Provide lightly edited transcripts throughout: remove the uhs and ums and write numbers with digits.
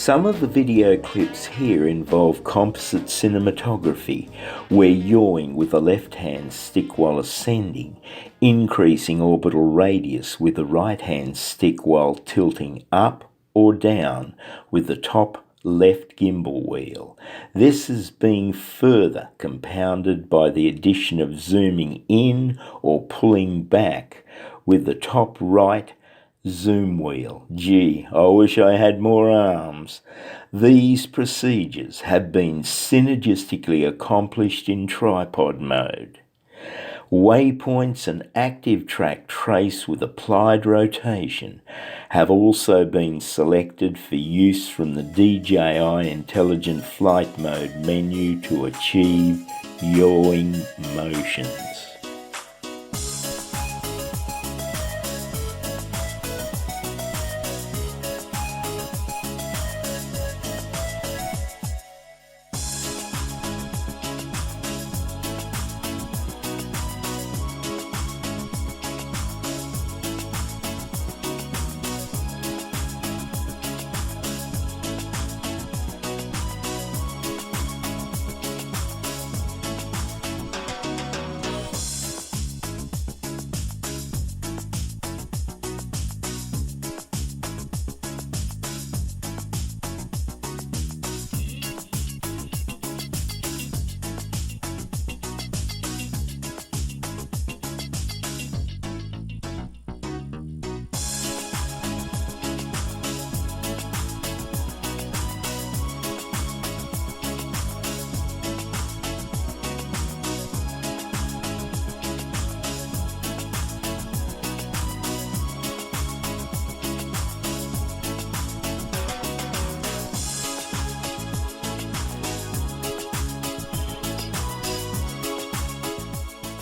Some of the video clips here involve composite cinematography, where yawing with the left-hand stick while ascending, increasing orbital radius with the right-hand stick while tilting up or down with the top left gimbal wheel. This is being further compounded by the addition of zooming in or pulling back with the top right zoom wheel. Gee, I wish I had more arms. These procedures have been synergistically accomplished in tripod mode. Waypoints and active track trace with applied rotation have also been selected for use from the DJI Intelligent Flight Mode menu to achieve yawing motions.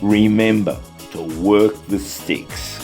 Remember to work the sticks.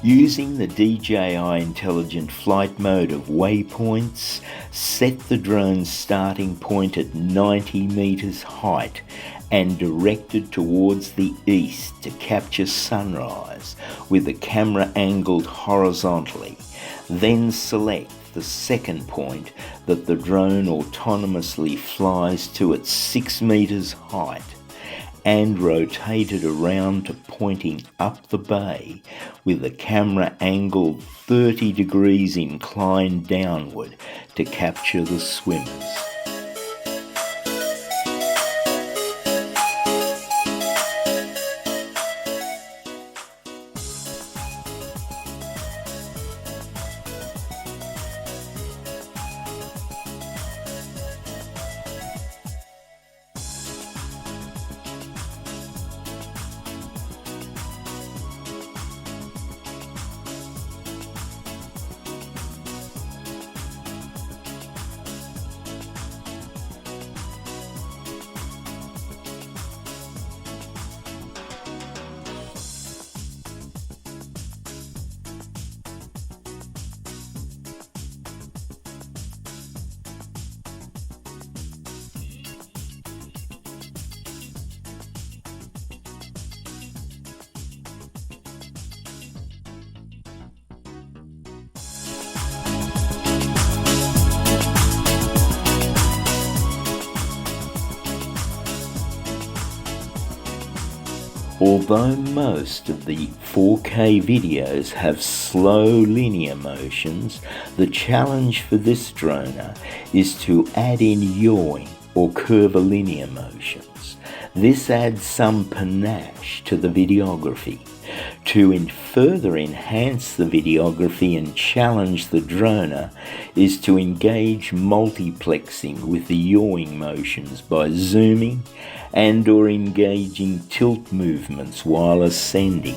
Using the DJI intelligent flight mode of Waypoints, set the drone's starting point at 90 metres height and direct it towards the east to capture sunrise with the camera angled horizontally. Then select the second point that the drone autonomously flies to at 6 metres height and rotate it around to pointing up the bay with the camera angled 30 degrees inclined downward to capture the swimmers. Although most of the 4K videos have slow linear motions, the challenge for this droner is to add in yawing or curvilinear motions. This adds some panache to the videography. To further enhance the videography and challenge the droner is to engage multiplexing with the yawing motions by zooming and or engaging tilt movements while ascending.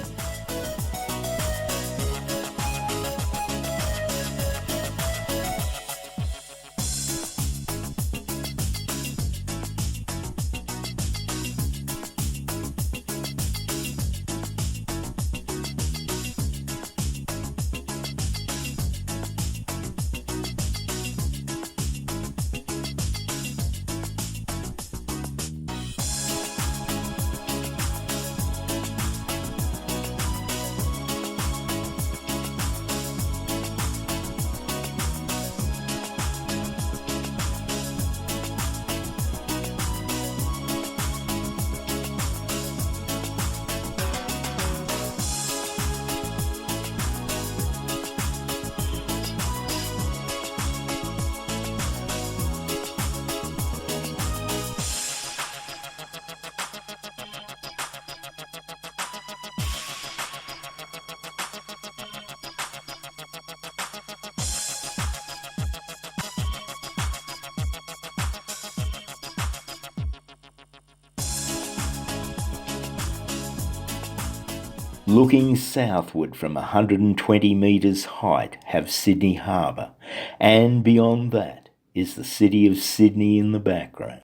Looking southward from 120 metres height have Sydney Harbour, and beyond that is the city of Sydney in the background.